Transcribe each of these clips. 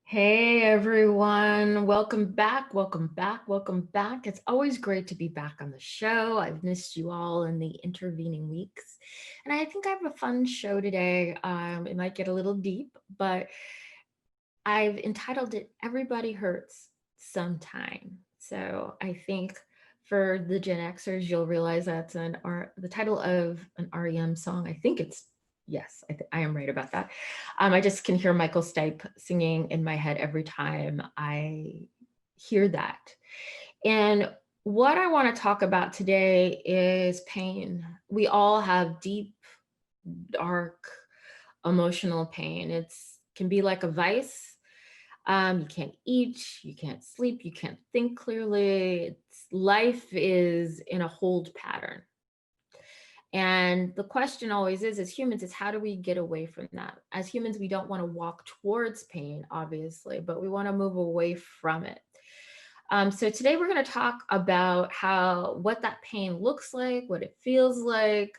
Hey everyone, welcome back, welcome back, welcome back. It's always great to be back on the show. I've missed you all in the intervening weeks. And I think I have a fun show today. It might get a little deep, but I've entitled it Everybody Hurts Sometime. So I think for the Gen Xers, you'll realize that's the title of an REM song. I think it's, yes, I am right about that. I just can hear Michael Stipe singing in my head every time I hear that. And what I want to talk about today is pain. We all have deep, dark, emotional pain. It's can be like a vice. You can't eat, you can't sleep, you can't think clearly. Life is in a hold pattern. And the question always is, as humans, is how do we get away from that? As humans, we don't want to walk towards pain, obviously, but we want to move away from it. So today we're going to talk about what that pain looks like, what it feels like,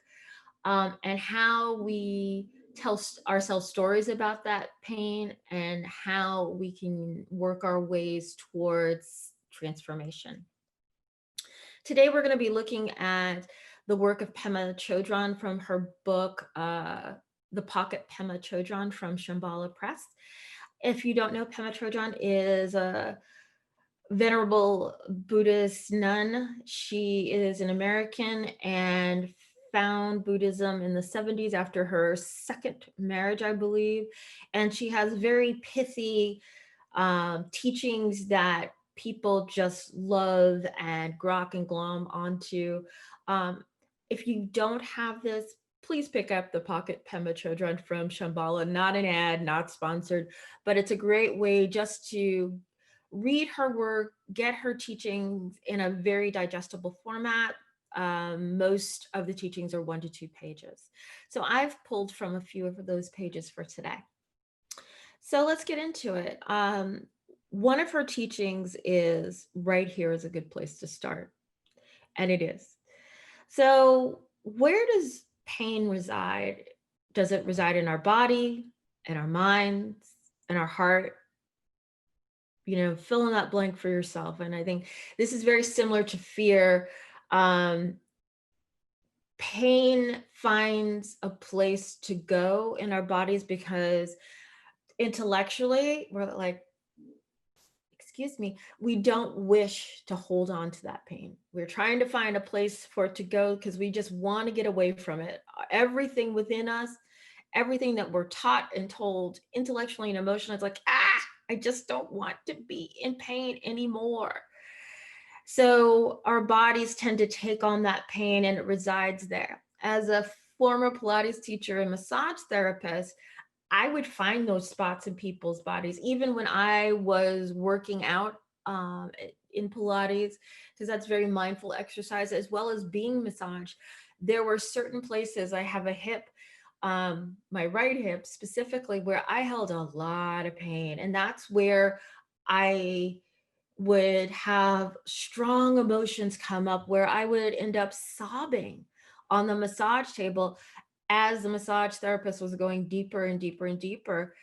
and how we tell ourselves stories about that pain and how we can work our ways towards transformation. Today, we're going to be looking at the work of Pema Chodron from her book, The Pocket Pema Chodron from Shambhala Press. If you don't know, Pema Chodron is a venerable Buddhist nun. She is an American and found Buddhism in the 70s after her second marriage, I believe. And she has very pithy teachings that people just love and grok and glom onto. If you don't have this, please pick up the Pocket Pema Chodron from Shambhala. Not an ad, not sponsored, but it's a great way just to read her work, get her teachings in a very digestible format. Most of the teachings are 1 to 2 pages. So I've pulled from a few of those pages for today. So let's get into it. One of her teachings is right here is a good place to start. And it is. So where does pain reside? Does it reside in our body, in our minds, in our heart? Fill in that blank for yourself. And I think this is very similar to fear. Pain finds a place to go in our bodies because intellectually, we're like, excuse me, we don't wish to hold on to that pain. We're trying to find a place for it to go because we just want to get away from it. Everything within us, everything that we're taught and told intellectually and emotionally, it's like, I just don't want to be in pain anymore. So our bodies tend to take on that pain and it resides there. As a former Pilates teacher and massage therapist, I would find those spots in people's bodies, even when I was working out in Pilates, because that's very mindful exercise, as well as being massaged. There were certain places, I have a hip, my right hip specifically, where I held a lot of pain. And that's where I would have strong emotions come up where I would end up sobbing on the massage table as the massage therapist was going deeper and deeper and deeper.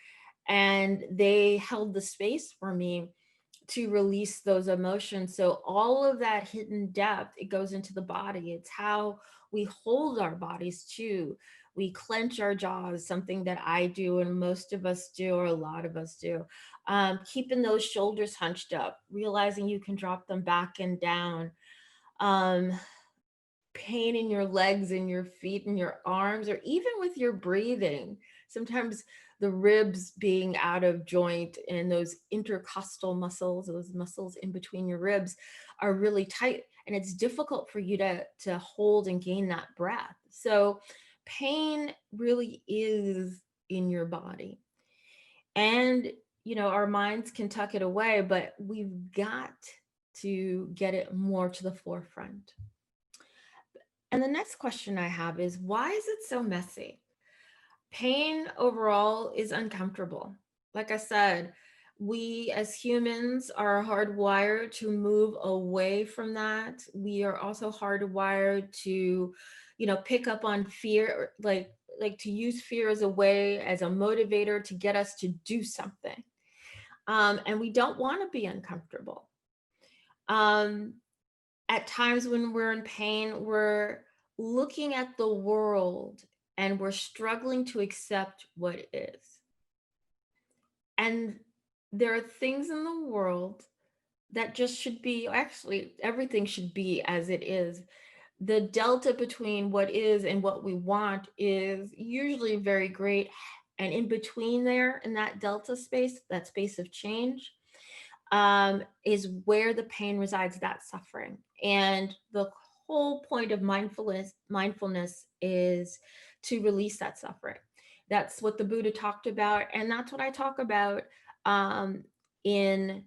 And they held the space for me to release those emotions. So all of that hidden depth, it goes into the body. It's how we hold our bodies too. We clench our jaws, something that I do and most of us do, or a lot of us do. Keeping those shoulders hunched up, realizing you can drop them back and down. Um, Pain in your legs and your feet and your arms, or even with your breathing. Sometimes the ribs being out of joint and those intercostal muscles, those muscles in between your ribs, are really tight. And it's difficult for you to hold and gain that breath. So pain really is in your body. And our minds can tuck it away, but we've got to get it more to the forefront. And the next question I have is, why is it so messy? Pain overall is uncomfortable. Like I said, we as humans are hardwired to move away from that. We are also hardwired to, pick up on fear, like to use fear as a way, as a motivator to get us to do something. And we don't want to be uncomfortable. Um, at times when we're in pain, we're looking at the world and we're struggling to accept what is. And there are things in the world that just should be, actually, everything should be as it is. The delta between what is and what we want is usually very great. And in between there, in that delta space, that space of change, is where the pain resides, that suffering. And the whole point of mindfulness is to release that suffering. That's what the Buddha talked about, and that's what I talk about in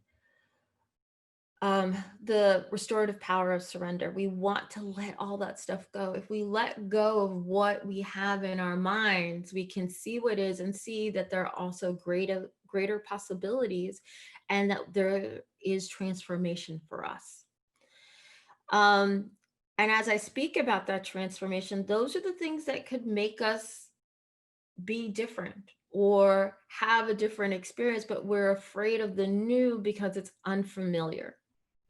the restorative power of surrender. We want to let all that stuff go. If we let go of what we have in our minds, we can see what is and see that there are also greater possibilities, and that there is transformation for us. And as I speak about that transformation, those are the things that could make us be different or have a different experience, but we're afraid of the new because it's unfamiliar.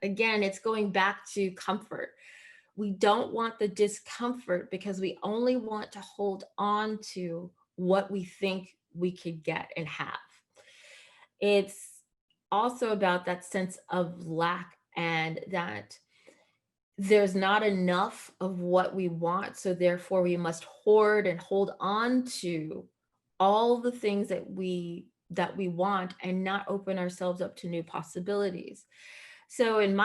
Again, it's going back to comfort. We don't want the discomfort because we only want to hold on to what we think we could get and have. It's also about that sense of lack, and that there's not enough of what we want. So therefore we must hoard and hold on to all the things that we want, and not open ourselves up to new possibilities. So on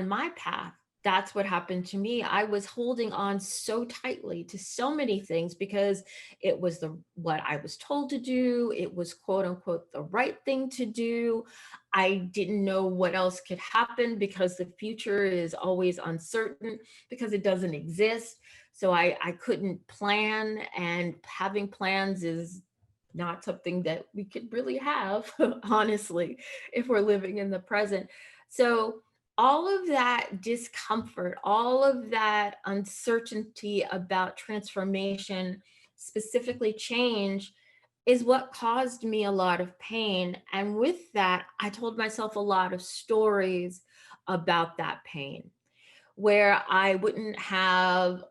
my path, that's what happened to me. I was holding on so tightly to so many things because it was what I was told to do. It was quote unquote the right thing to do. I didn't know what else could happen because the future is always uncertain because it doesn't exist. So I couldn't plan, and having plans is not something that we could really have, honestly, if we're living in the present. So all of that discomfort, all of that uncertainty about transformation, specifically change, is what caused me a lot of pain. And with that, I told myself a lot of stories about that pain, where I wouldn't have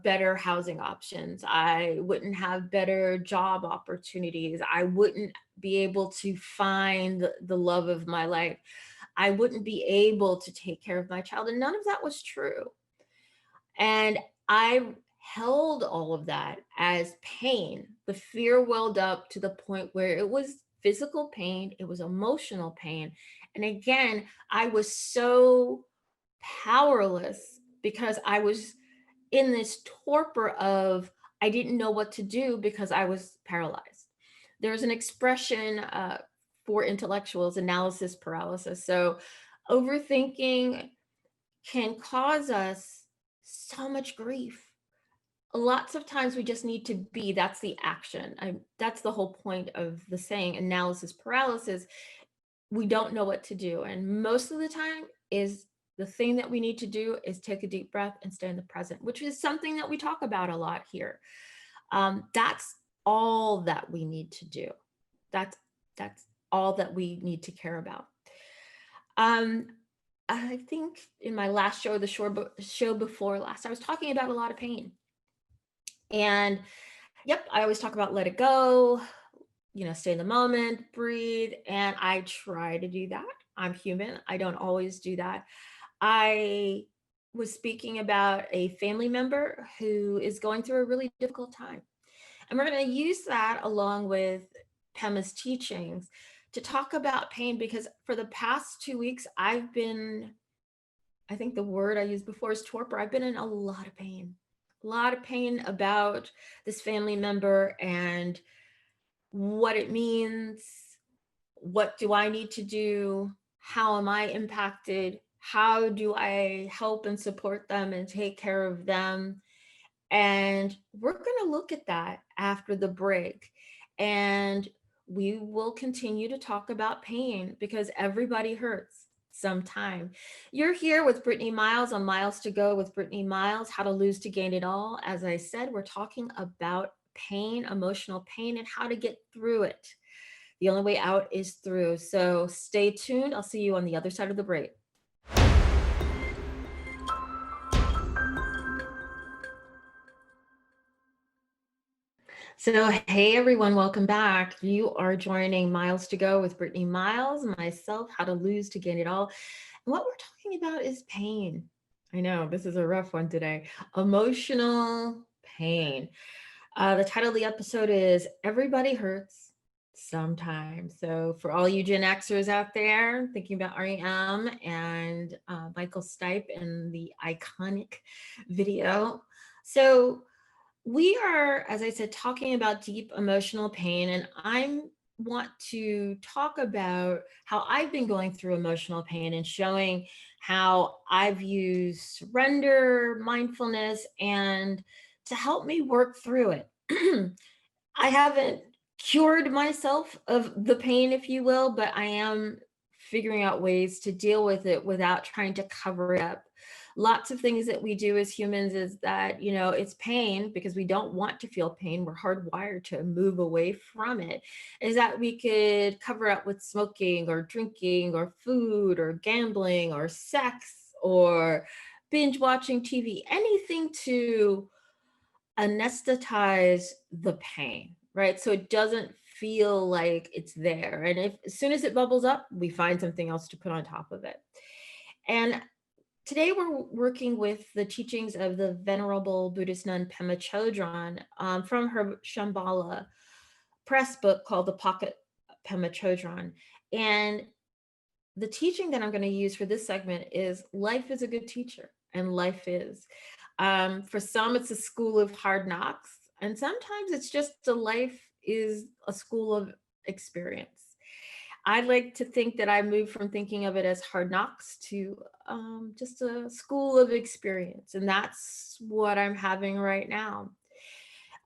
better housing options. I wouldn't have better job opportunities. I wouldn't be able to find the love of my life. I wouldn't be able to take care of my child. And none of that was true. And I held all of that as pain. The fear welled up to the point where it was physical pain, it was emotional pain. And again, I was so powerless because I was in this torpor of I didn't know what to do because I was paralyzed. There's an expression for intellectuals, analysis paralysis. So overthinking can cause us so much grief. Lots of times we just need to be, that's the action. That's the whole point of the saying analysis paralysis. We don't know what to do. And most of the time is the thing that we need to do is take a deep breath and stay in the present, which is something that we talk about a lot here. That's all that we need to do. That's all that we need to care about. Um, I think in my last show, the show before last, I was talking about a lot of pain. And yep, I always talk about let it go, stay in the moment, breathe. And I try to do that. I'm human. I don't always do that. I was speaking about a family member who is going through a really difficult time. And we're going to use that along with Pema's teachings to talk about pain, because for the past 2 weeks, I think the word I used before is torpor. I've been in a lot of pain about this family member and what it means, What do I need to do? How am I impacted? How do I help and support them and take care of them? And we're going to look at that after the break. And we will continue to talk about pain because everybody hurts sometime. You're here with Brittany Miles on Miles to Go with Brittany Miles, How to Lose to Gain It All. As I said, we're talking about pain, emotional pain, and how to get through it. The only way out is through. So stay tuned. I'll see you on the other side of the break. So, hey everyone, welcome back. You are joining Miles to Go with Brittany Miles, myself, How to Lose to Gain It All. And what we're talking about is pain. I know this is a rough one today. Emotional pain. The title of the episode is Everybody Hurts Sometimes. So, for all you Gen Xers out there thinking about REM and Michael Stipe and the iconic video. So, we are, as I said, talking about deep emotional pain, and I want to talk about how I've been going through emotional pain and showing how I've used surrender, mindfulness, and to help me work through it. I haven't cured myself of the pain, if you will, but I am figuring out ways to deal with it without trying to cover it up. Lots of things that we do as humans is that, it's pain because we don't want to feel pain. We're hardwired to move away from it. Is that we could cover up with smoking or drinking or food or gambling or sex or binge watching TV, anything to anesthetize the pain, right? So it doesn't feel like it's there. And if as soon as it bubbles up, we find something else to put on top of it. And today we're working with the teachings of the venerable Buddhist nun Pema Chodron from her Shambhala press book called The Pocket Pema Chodron. And the teaching that I'm going to use for this segment is life is a good teacher, and life is. For some, it's a school of hard knocks, and sometimes it's just a life is a school of experience. I'd like to think that I moved from thinking of it as hard knocks to just a school of experience, and that's what I'm having right now.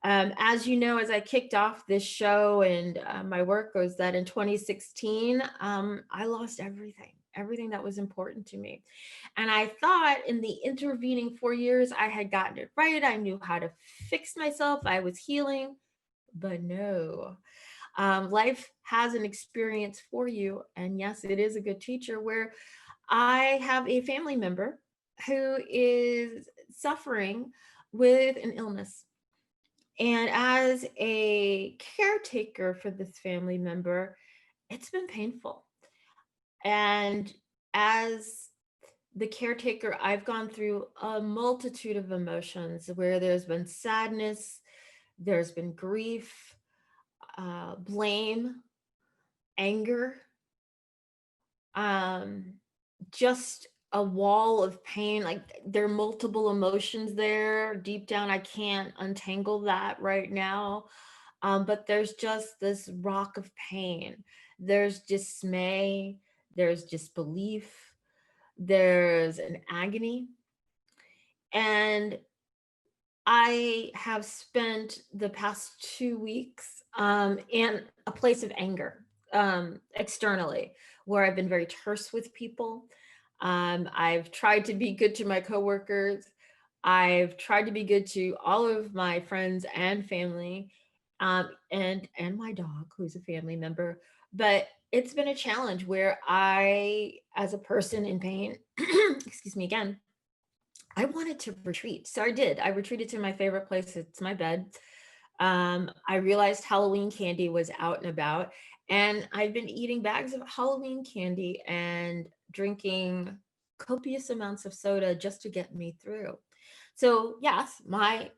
As you know, as I kicked off this show and my work was that in 2016, I lost everything that was important to me. And I thought in the intervening 4 years, I had gotten it right. I knew how to fix myself. I was healing, but no. Life has an experience for you. And yes, it is a good teacher where I have a family member who is suffering with an illness. And as a caretaker for this family member, it's been painful. And as the caretaker, I've gone through a multitude of emotions where there's been sadness, there's been grief, blame, anger, um, just a wall of pain. Like there are multiple emotions there. Deep down, I can't untangle that right now. But there's just this rock of pain. There's dismay, there's disbelief, there's an agony. And I have spent the past 2 weeks in a place of anger externally, where I've been very terse with people. I've tried to be good to my coworkers. I've tried to be good to all of my friends and family, and my dog, who's a family member. But it's been a challenge where I, as a person in pain, excuse me again, I wanted to retreat. So I did. I retreated to my favorite place. It's my bed. I realized Halloween candy was out and about, and I've been eating bags of Halloween candy and drinking copious amounts of soda just to get me through. So yes, my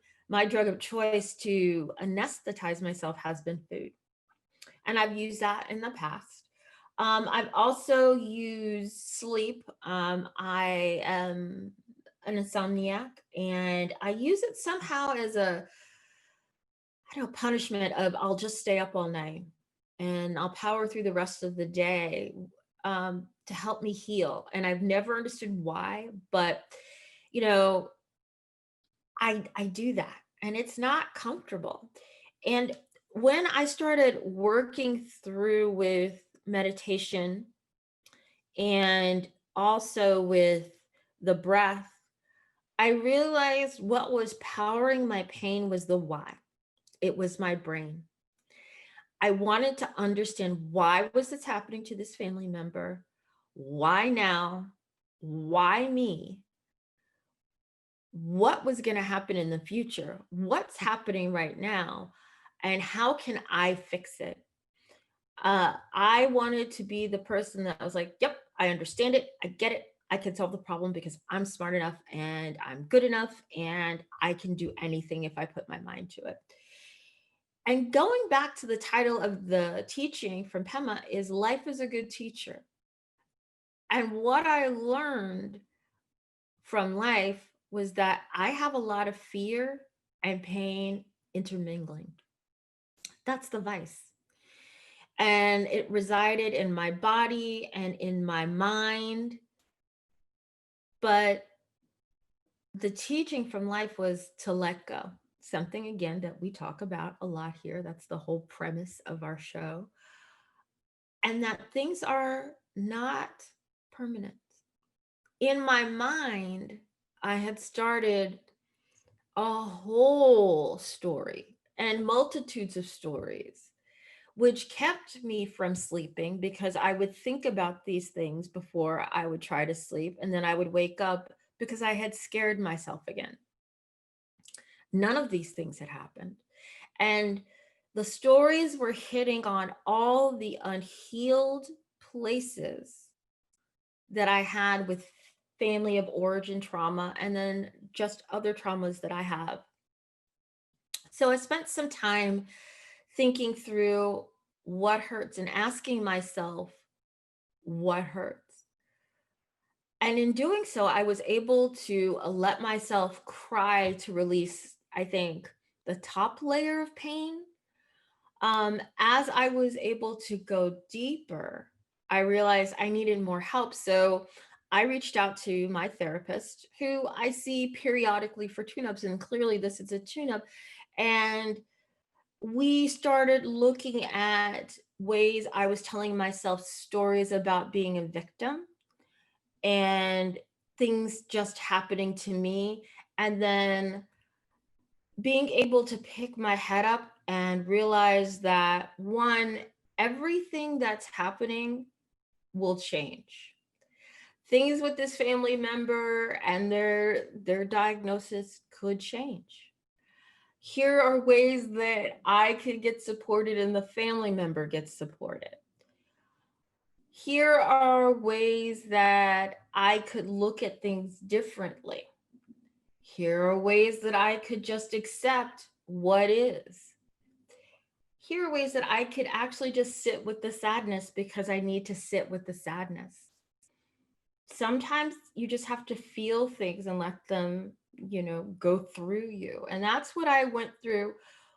drug of choice to anesthetize myself has been food, and I've used that in the past. I've also used sleep. I am an insomniac, and I use it somehow as a, I don't know, punishment of I'll just stay up all night. and I'll power through the rest of the day to help me heal. And I've never understood why, but you know, I do that, and it's not comfortable. And when I started working through with meditation and also with the breath, I realized what was powering my pain was the why. It was my brain. I wanted to understand, why was this happening to this family member? Why now? Why me? What was going to happen in the future? What's happening right now? And how can I fix it? I wanted to be the person that was like, yep, I understand it. I get it. I can solve the problem because I'm smart enough and I'm good enough and I can do anything if I put my mind to it. And going back to the title of the teaching from Pema is Life is a Good Teacher. And what I learned from life was that I have a lot of fear and pain intermingling. That's the vice. And it resided in my body and in my mind. But the teaching from life was to let go. Something, again, that we talk about a lot here. That's the whole premise of our show. And that things are not permanent. In my mind, I had started a whole story and multitudes of stories, which kept me from sleeping because I would think about these things before I would try to sleep. And then I would wake up because I had scared myself again. None of these things had happened. And the stories were hitting on all the unhealed places that I had with family of origin trauma, and then just other traumas that I have. So I spent some time thinking through what hurts and asking myself what hurts. And in doing so, I was able to let myself cry to release, I think, the top layer of pain. As I was able to go deeper, I realized I needed more help. So I reached out to my therapist, who I see periodically for tune-ups, and clearly this is a tune-up. And we started looking at ways I was telling myself stories about being a victim and things just happening to me. And then being able to pick my head up and realize that, one, everything that's happening will change. Things with this family member and their diagnosis could change. Here are ways that I could get supported and the family member gets supported. Here are ways that I could look at things differently. Here are ways that I could just accept what is. Here are ways that I could actually just sit with the sadness because I need to sit with the sadness. Sometimes you just have to feel things and let them, go through you. And that's what I went through,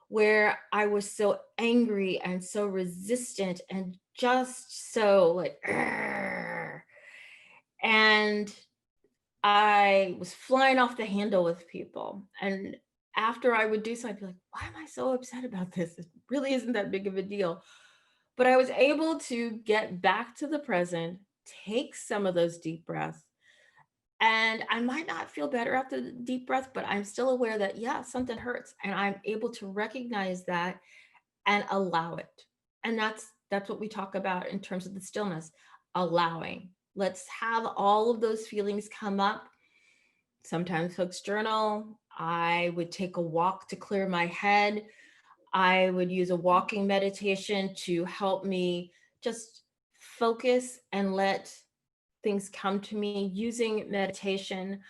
where I was so angry and so resistant and just so like, "Argh." And I was flying off the handle with people. And after I would do so, I'd be like, why am I so upset about this? It really isn't that big of a deal. But I was able to get back to the present, take some of those deep breaths. And I might not feel better after the deep breath, but I'm still aware that, yeah, something hurts. And I'm able to recognize that and allow it. And that's what we talk about in terms of the stillness, allowing. Let's have all of those feelings come up. Sometimes folks journal. I would take a walk to clear my head. I would use a walking meditation to help me just focus and let things come to me using meditation.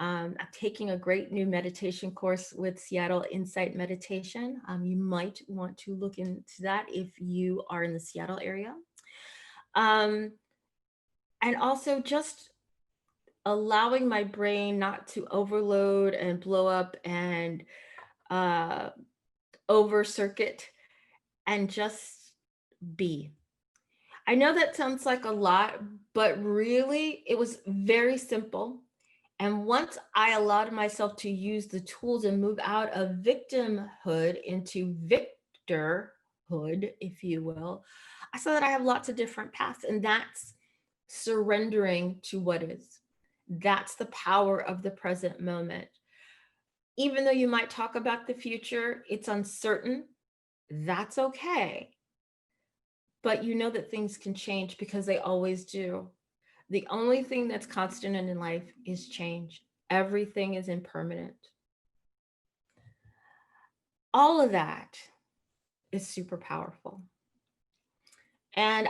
I'm taking a great new meditation course with Seattle Insight Meditation. You might want to look into that if you are in the Seattle area. And also just allowing my brain not to overload and blow up and over circuit, and just be. I know that sounds like a lot, but really it was very simple. And once I allowed myself to use the tools and move out of victimhood into victorhood, if you will, I saw that I have lots of different paths, and that's surrendering to what is. That's the power of the present moment. Even though you might talk about the future, it's uncertain. That's okay. But you know that things can change because they always do. The only thing that's constant in life is change. Everything is impermanent. All of that is super powerful. And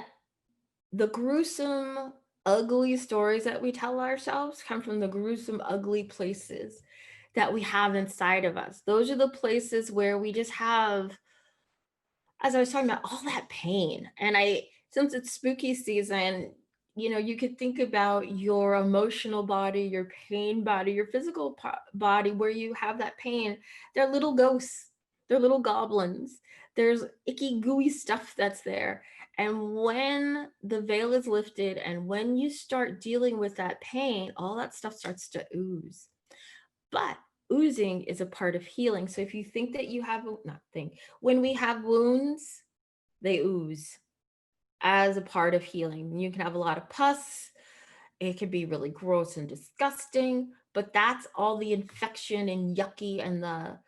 the gruesome, ugly stories that we tell ourselves come from the gruesome, ugly places that we have inside of us. Those are the places where we just have, as I was talking about, all that pain. And since it's spooky season, you could think about your emotional body, your pain body, your physical body, where you have that pain. They're little ghosts, they're little goblins. There's icky, gooey stuff that's there. And when the veil is lifted and when you start dealing with that pain, all that stuff starts to ooze. But oozing is a part of healing. So if you think that you have, not think, when we have wounds, they ooze as a part of healing. You can have a lot of pus. It can be really gross and disgusting, but that's all the infection and yucky and the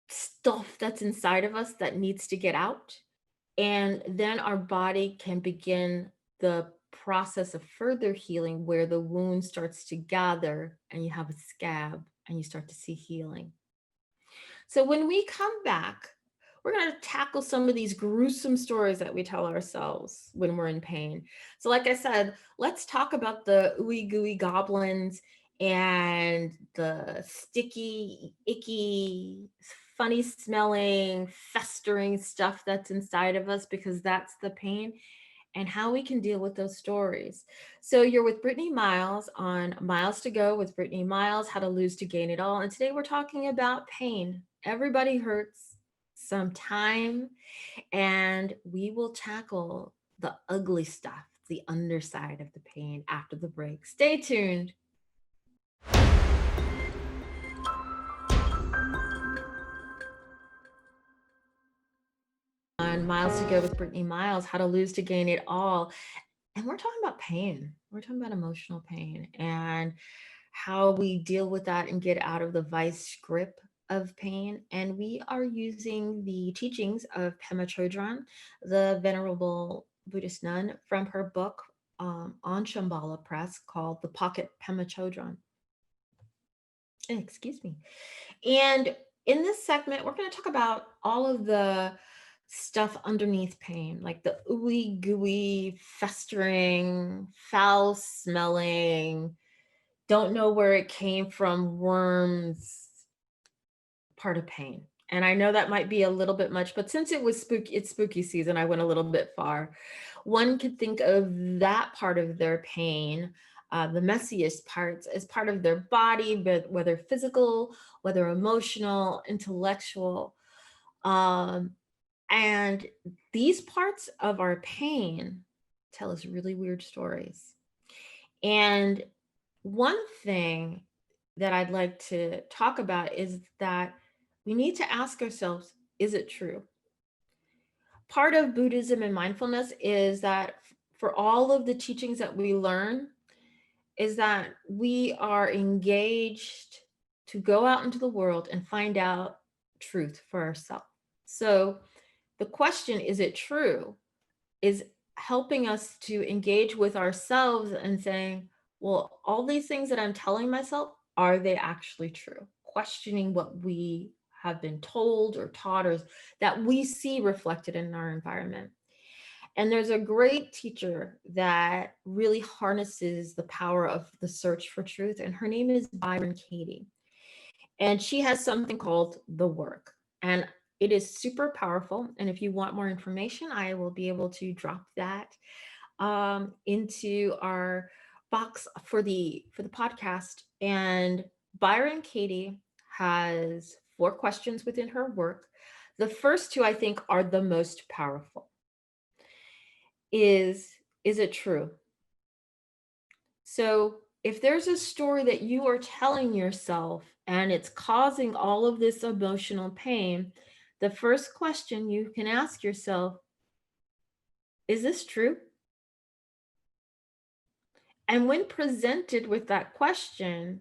stuff that's inside of us that needs to get out. And then our body can begin the process of further healing where the wound starts to gather and you have a scab and you start to see healing. So when we come back, we're going to tackle some of these gruesome stories that we tell ourselves when we're in pain. So like I said, let's talk about the ooey gooey goblins and the sticky, icky, funny smelling, festering stuff that's inside of us, because that's the pain, and how we can deal with those stories. So you're with Brittany Miles on Miles to Go with Brittany Miles, How to Lose to Gain It All. And today we're talking about pain. Everybody hurts sometime, and we will tackle the ugly stuff, the underside of the pain after the break. Stay tuned. On Miles to Go with Brittany Miles, How to Lose to Gain It All. And we're talking about pain. We're talking about emotional pain and how we deal with that and get out of the vice grip of pain. And we are using the teachings of Pema Chodron, the venerable Buddhist nun, from her book on Shambhala Press called The Pocket Pema Chodron. Excuse me. And in this segment, we're going to talk about all of the stuff underneath pain, like the ooey gooey, festering, foul smelling, don't know where it came from, worms, part of pain. And I know that might be a little bit much, but since it's spooky season, I went a little bit far. One could think of that part of their pain, the messiest parts, as part of their body, but whether physical, whether emotional, intellectual. And these parts of our pain tell us really weird stories. And one thing that I'd like to talk about is that we need to ask ourselves, is it true? Part of Buddhism and mindfulness is that for all of the teachings that we learn, is that we are engaged to go out into the world and find out truth for ourselves. So the question, is it true, is helping us to engage with ourselves and saying, well, all these things that I'm telling myself, are they actually true? Questioning what we have been told or taught, or that we see reflected in our environment. And there's a great teacher that really harnesses the power of the search for truth, and her name is Byron Katie. And she has something called The Work. And it is super powerful. And if you want more information, I will be able to drop that into our box for the podcast. And Byron Katie has 4 questions within her work. The first 2, I think, are the most powerful. is it true? So if there's a story that you are telling yourself and it's causing all of this emotional pain, the first question you can ask yourself, is this true? And when presented with that question,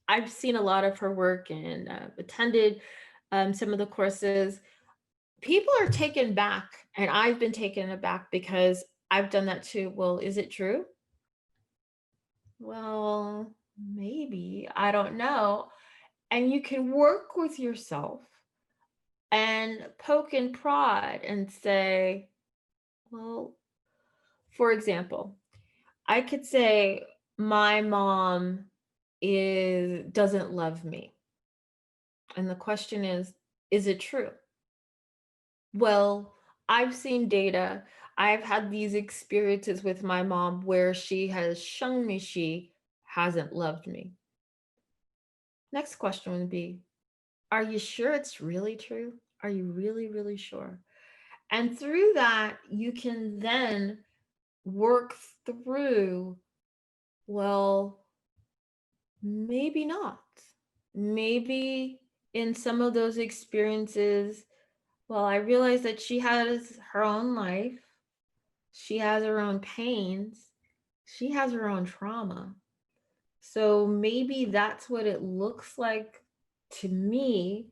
I've seen a lot of her work and attended some of the courses. People are taken back, and I've been taken aback because I've done that too. Well, is it true? Well, maybe. I don't know. And you can work with yourself and poke and prod and say, well, for example, I could say my mom is doesn't love me. And the question is it true? Well, I've seen data. I've had these experiences with my mom where she has shown me she hasn't loved me. Next question would be, are you sure it's really true? Are you really, really sure? And through that, you can then work through, well, maybe not. Maybe in some of those experiences, well, I realize that she has her own life, she has her own pains, she has her own trauma. So maybe that's what it looks like to me,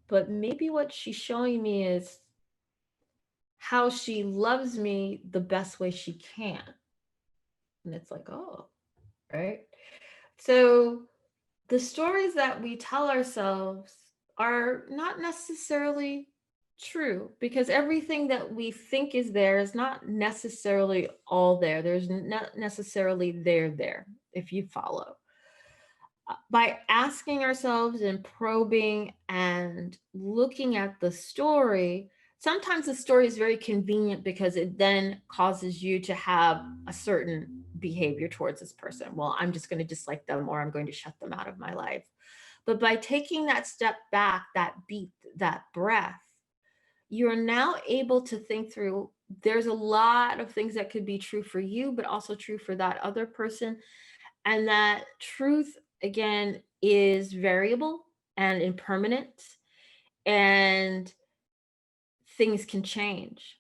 but maybe what she's showing me is how she loves me the best way she can. And it's like, oh, right. So the stories that we tell ourselves are not necessarily true because everything that we think is there is not necessarily all there. There's not necessarily there, if you follow. By asking ourselves and probing and looking at the story, sometimes the story is very convenient because it then causes you to have a certain behavior towards this person. Well, I'm just going to dislike them or I'm going to shut them out of my life. But by taking that step back, that beat, that breath, you're now able to think through there's a lot of things that could be true for you, but also true for that other person. And that truth, again, is variable and impermanent, and things can change.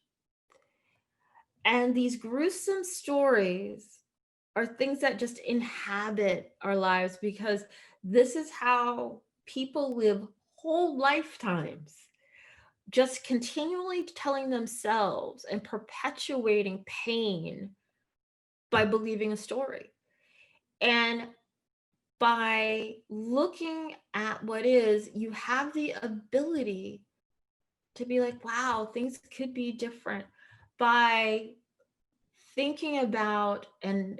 And these gruesome stories are things that just inhabit our lives because this is how people live whole lifetimes, just continually telling themselves and perpetuating pain by believing a story. And by looking at what is, you have the ability to be like, wow, things could be different. By thinking about and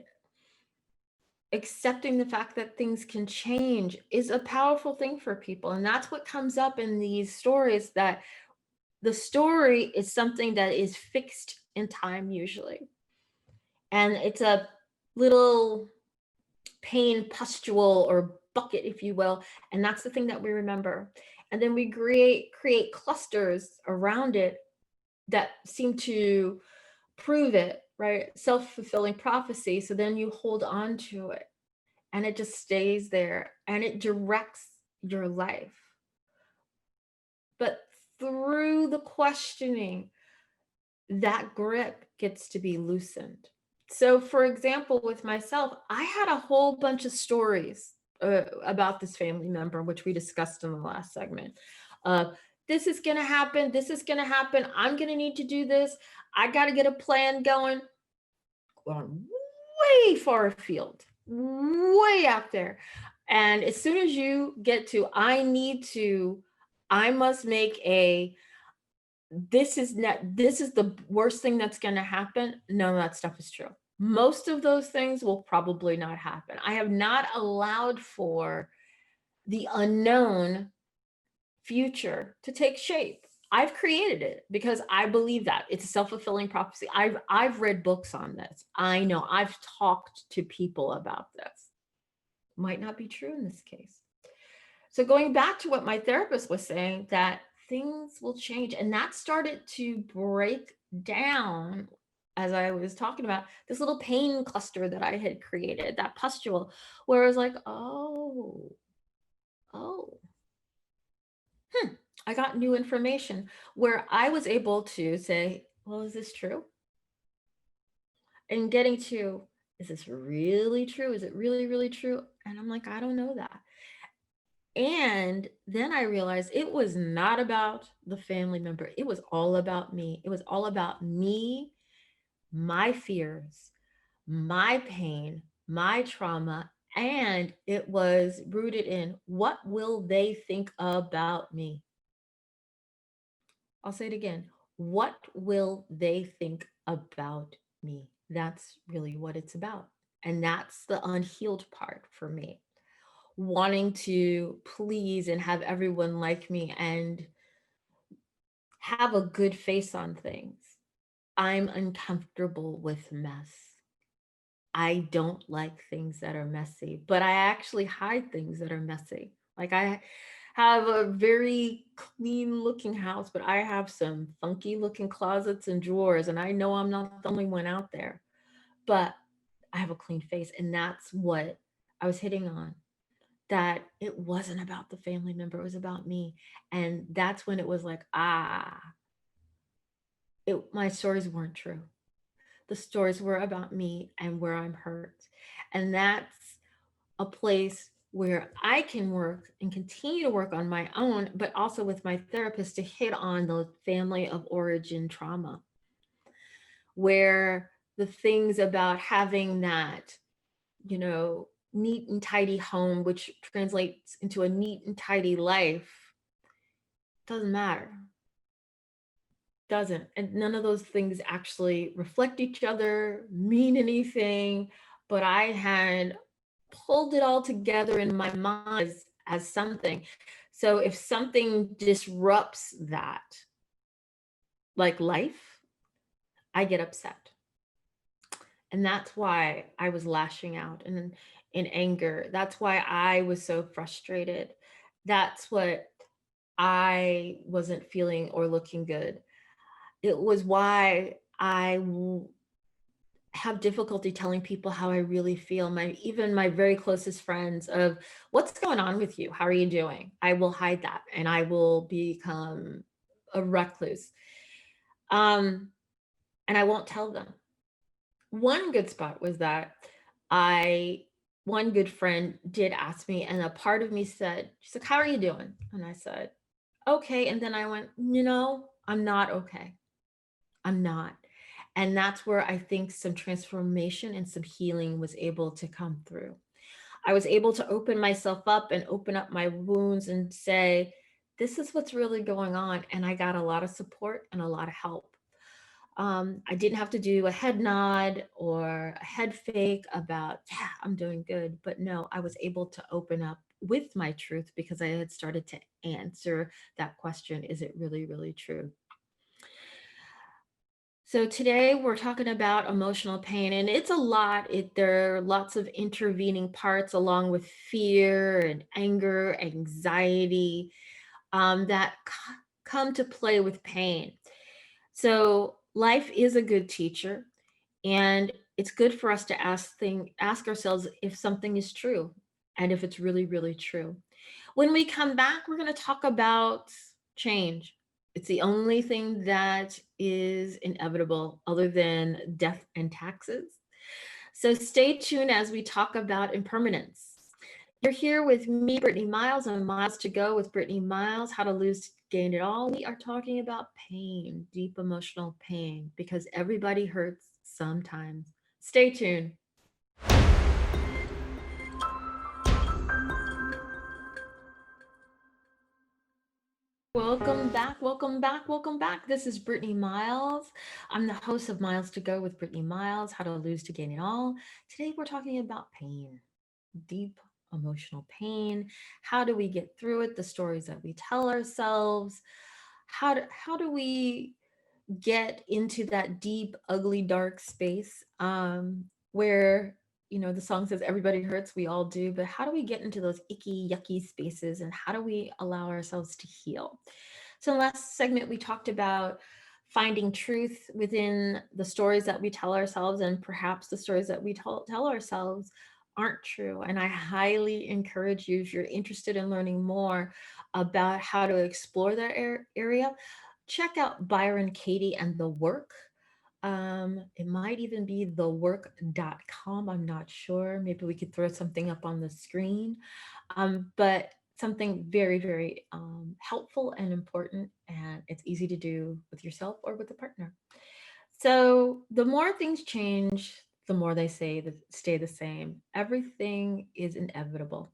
accepting the fact that things can change is a powerful thing for people. And that's what comes up in these stories, that the story is something that is fixed in time usually. And it's a little pain pustule or bucket, if you will. And that's the thing that we remember. And then we create clusters around it that seem to prove it, right? Self-fulfilling prophecy. So then you hold on to it and it just stays there and it directs your life. But through the questioning, that grip gets to be loosened. So, for example, with myself, I had a whole bunch of stories about this family member, which we discussed in the last segment. This is going to happen. This is going to happen. I'm going to need to do this. I got to get a plan going. Going way far afield, way out there. And as soon as you get to, I must make a, this is the worst thing that's going to happen. None of that stuff is true. Most of those things will probably not happen. I have not allowed for the unknown future to take shape. I've created it because I believe that it's a self-fulfilling prophecy. I've read books on this. I know I've talked to people about this. Might not be true in this case. So going back to what my therapist was saying, that things will change, and that started to break down as I was talking about, this little pain cluster that I had created, that pustule, where I was like, oh, I got new information where I was able to say, well, is this true? And getting to, is this really true? Is it really, really true? And I'm like, I don't know that. And then I realized it was not about the family member. It was all about me. It was all about me, my fears, my pain, my trauma. And it was rooted in, what will they think about me? I'll say it again. What will they think about me? That's really what it's about. And that's the unhealed part for me. Wanting to please and have everyone like me and have a good face on things. I'm uncomfortable with mess. I don't like things that are messy, but I actually hide things that are messy. Like I have a very clean looking house, but I have some funky looking closets and drawers, and I know I'm not the only one out there. But I have a clean face, and that's what I was hitting on. That it wasn't about the family member, it was about me. And that's when it was like, my stories weren't true. The stories were about me and where I'm hurt. And that's a place where I can work and continue to work on my own, but also with my therapist to hit on the family of origin trauma, where the things about having that, neat and tidy home, which translates into a neat and tidy life, doesn't matter. Doesn't. And none of those things actually reflect each other, mean anything. But I had pulled it all together in my mind as something. So if something disrupts that, like life, I get upset. And that's why I was lashing out and in anger. That's why I was so frustrated. That's what I wasn't feeling or looking good. It was why have difficulty telling people how I really feel. Even my very closest friends of, what's going on with you? How are you doing? I will hide that and I will become a recluse. And I won't tell them. One good spot was that one good friend did ask me, and a part of me said, she's like, how are you doing? And I said, okay. And then I went, I'm not okay. I'm not. And that's where I think some transformation and some healing was able to come through. I was able to open myself up and open up my wounds and say, this is what's really going on. And I got a lot of support and a lot of help. I didn't have to do a head nod or a head fake about, yeah, I'm doing good. But no, I was able to open up with my truth because I had started to answer that question. Is it really, really true? So today we're talking about emotional pain, and it's a lot. There are lots of intervening parts along with fear and anger, anxiety that come to play with pain. So life is a good teacher, and it's good for us to ask ourselves if something is true and if it's really, really true. When we come back, we're going to talk about change. It's the only thing that is inevitable other than death and taxes. So stay tuned as we talk about impermanence. You're here with me, Brittany Miles, on Miles to Go with Brittany Miles, How to Lose, Gain It All. We are talking about pain, deep emotional pain, because everybody hurts sometimes. Stay tuned. Welcome back, welcome back, welcome back. This is Brittany Miles. I'm the host of Miles to Go with Brittany Miles, How to Lose to Gain It All. Today we're talking about pain, deep emotional pain. How do we get through it? The stories that we tell ourselves. How do we get into that deep, ugly, dark space where, the song says everybody hurts, we all do, but how do we get into those icky, yucky spaces, and how do we allow ourselves to heal? So in the last segment, we talked about finding truth within the stories that we tell ourselves, and perhaps the stories that we tell ourselves aren't true. And I highly encourage you, if you're interested in learning more about how to explore that area, check out Byron Katie and the Work. It might even be thework.com. I'm not sure. Maybe we could throw something up on the screen. But something very, very helpful and important, and it's easy to do with yourself or with a partner. So the more things change, the more they say that stay the same. Everything is inevitable.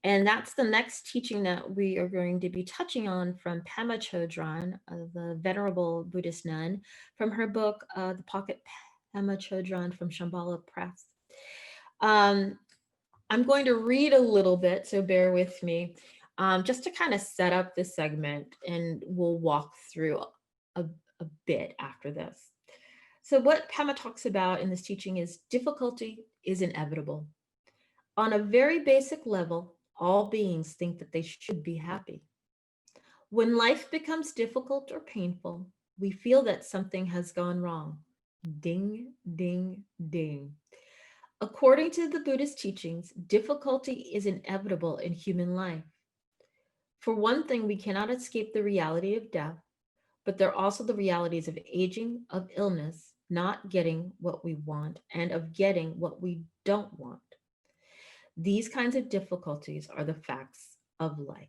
And that's the next teaching that we are going to be touching on from Pema Chodron, the venerable Buddhist nun, from her book, The Pocket Pema Chodron from Shambhala Press. I'm going to read a little bit, so bear with me, just to kind of set up this segment, and we'll walk through a bit after this. So what Pema talks about in this teaching is difficulty is inevitable. On a very basic level, all beings think that they should be happy. When life becomes difficult or painful, we feel that something has gone wrong. Ding, ding, ding. According to the Buddhist teachings, difficulty is inevitable in human life. For one thing, we cannot escape the reality of death, but there are also the realities of aging, of illness, not getting what we want, and of getting what we don't want. These kinds of difficulties are the facts of life.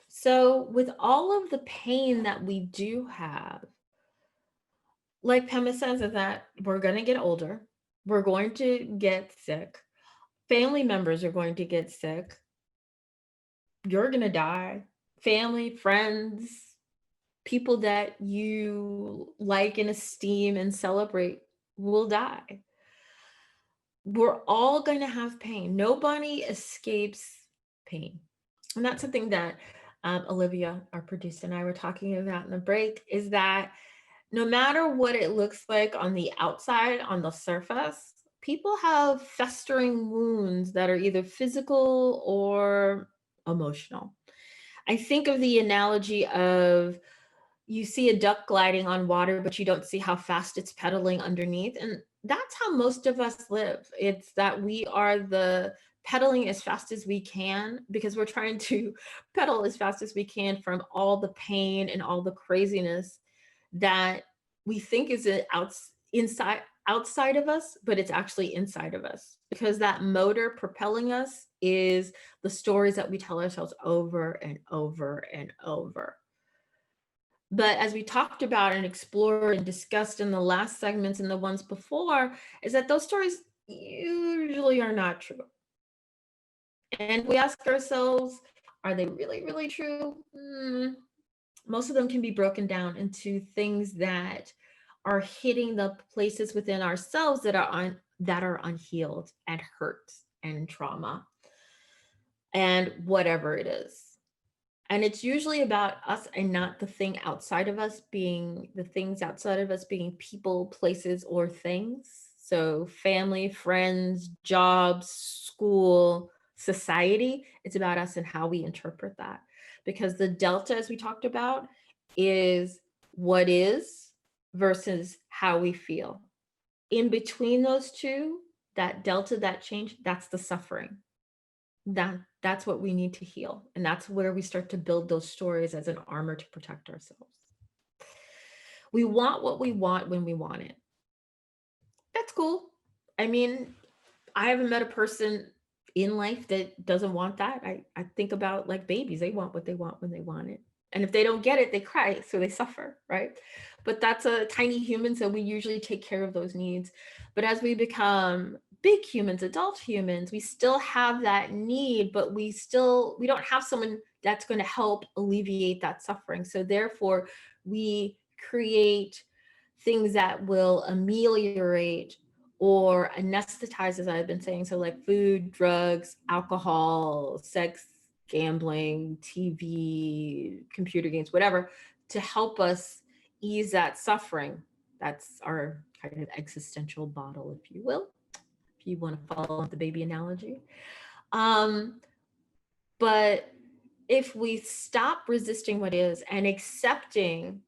So with all of the pain that we do have, like Pema says, is that we're going to get older, we're going to get sick, family members are going to get sick, you're going to die, family, friends, people that you like and esteem and celebrate will die. We're all going to have pain. Nobody escapes pain. And that's something that Olivia, our producer, and I were talking about in the break, is that no matter what it looks like on the outside, on the surface, people have festering wounds that are either physical or emotional. I think of the analogy of you see a duck gliding on water, but you don't see how fast it's pedaling underneath. And that's how most of us live. It's that we are the pedaling as fast as we can because we're trying to pedal as fast as we can from all the pain and all the craziness that we think is outside of us, but it's actually inside of us, because that motor propelling us is the stories that we tell ourselves over and over and over. But as we talked about and explored and discussed in the last segments and the ones before, is that those stories usually are not true. And we ask ourselves, are they really, really true? Most of them can be broken down into things that are hitting the places within ourselves that are unhealed and hurt and trauma and whatever it is. And it's usually about us and not the thing outside of us being the things outside of us being people, places, or things. So family, friends, jobs, school, society. It's about us and how we interpret that. Because the delta, as we talked about, is what is versus how we feel. In between those two, that delta, that change, that's the suffering. That's what we need to heal. And that's where we start to build those stories as an armor to protect ourselves. We want what we want when we want it. That's cool. I mean, I haven't met a person in life that doesn't want that. I think about like babies. They want what they want when they want it. And if they don't get it, they cry, so they suffer, right? But that's a tiny human, so we usually take care of those needs. But as we become big humans, adult humans, we still have that need, but we don't have someone that's going to help alleviate that suffering. So therefore, we create things that will ameliorate or anesthetize, as I've been saying. So like food, drugs, alcohol, sex, gambling, TV, computer games, whatever, to help us ease that suffering. That's our kind of existential bottle, if you will, if you want to follow the baby analogy. But if we stop resisting what is and accepting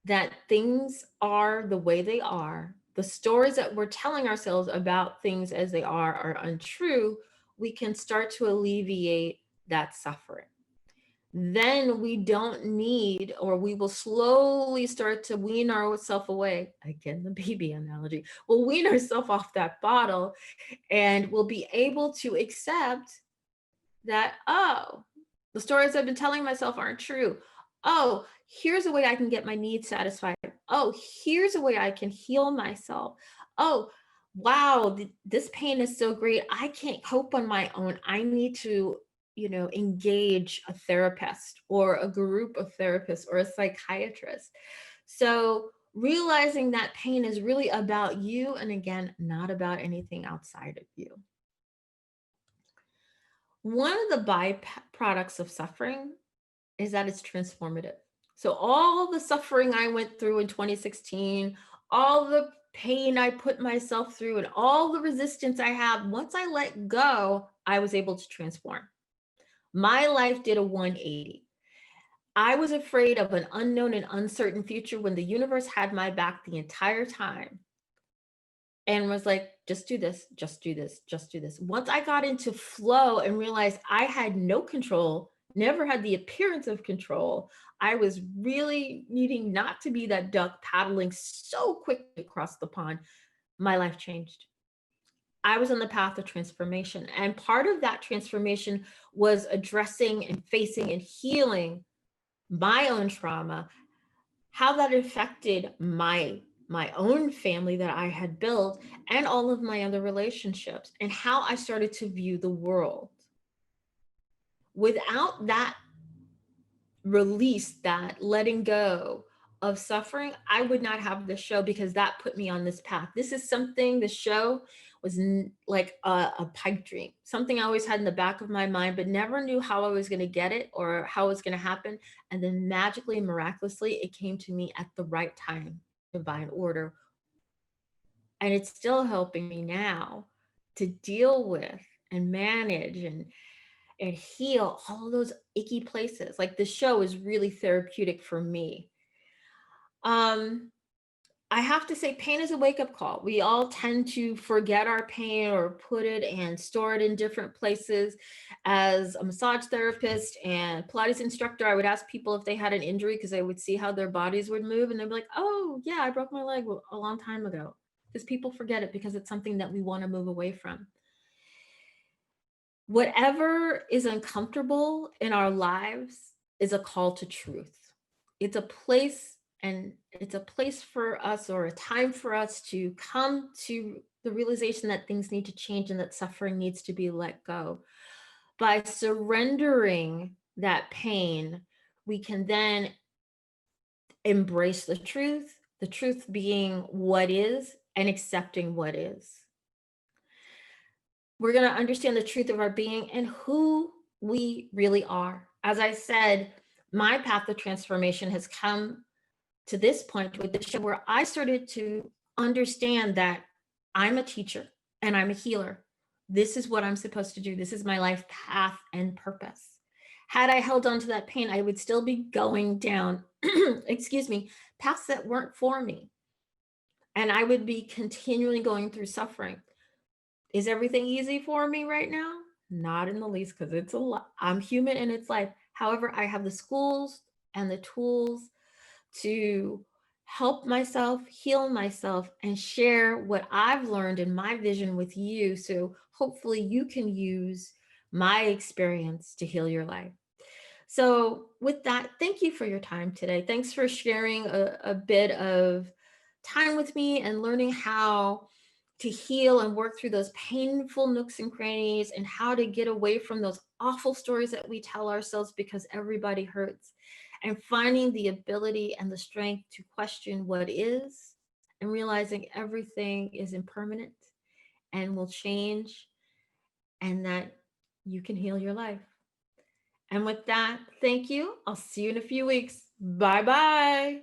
that things are the way they are, the stories that we're telling ourselves about things as they are untrue, we can start to alleviate that suffering. Then we don't need, or we will slowly start to wean ourselves away. Again, the baby analogy. We'll wean ourselves off that bottle and we'll be able to accept that, oh, the stories I've been telling myself aren't true. Oh, here's a way I can get my needs satisfied. Oh, here's a way I can heal myself. Oh, wow, this pain is so great. I can't cope on my own. I need to, engage a therapist or a group of therapists or a psychiatrist. So realizing that pain is really about you, and again, not about anything outside of you. One of the byproducts of suffering is that it's transformative. So all the suffering I went through in 2016, all the pain I put myself through, and all the resistance I have, once I let go, I was able to transform. My life did a 180. I was afraid of an unknown and uncertain future when the universe had my back the entire time and was like, just do this, just do this, just do this. Once I got into flow and realized I had no control, never had the appearance of control, I was really needing not to be that duck paddling so quickly across the pond. My life changed. I was on the path of transformation. And part of that transformation was addressing and facing and healing my own trauma, how that affected my own family that I had built and all of my other relationships, and how I started to view the world. Without that release, that letting go of suffering, I would not have this show, because that put me on this path. This is something, the show was like a pipe dream, something I always had in the back of my mind, but never knew how I was going to get it or how it was going to happen. And then magically, miraculously, it came to me at the right time, divine order. And it's still helping me now to deal with and manage and heal all those icky places. Like, the show is really therapeutic for me. I have to say, pain is a wake-up call. We all tend to forget our pain or put it and store it in different places. As a massage therapist and Pilates instructor, I would ask people if they had an injury, because I would see how their bodies would move, and they'd be like, oh yeah, I broke my leg a long time ago. Because people forget it, because it's something that we want to move away from. Whatever is uncomfortable in our lives is a call to truth. It's a place, and it's a place for us, or a time for us, to come to the realization that things need to change and that suffering needs to be let go. By surrendering that pain, we can then embrace the truth being what is, and accepting what is. We're going to understand the truth of our being and who we really are. As I said, my path of transformation has come to this point with the show, where I started to understand that I'm a teacher and I'm a healer. This is what I'm supposed to do. This is my life path and purpose. Had I held on to that pain, I would still be going down, excuse me, paths that weren't for me. And I would be continually going through suffering. Is everything easy for me right now? Not in the least, because it's a lot. I'm human and it's life. However, I have the schools and the tools to help myself, heal myself, and share what I've learned in my vision with you. So hopefully you can use my experience to heal your life. So with that, thank you for your time today. Thanks for sharing a bit of time with me and learning how to heal and work through those painful nooks and crannies, and how to get away from those awful stories that we tell ourselves, because everybody hurts, and finding the ability and the strength to question what is, and realizing everything is impermanent and will change, and that you can heal your life. And with that, thank you. I'll see you in a few weeks. Bye-bye.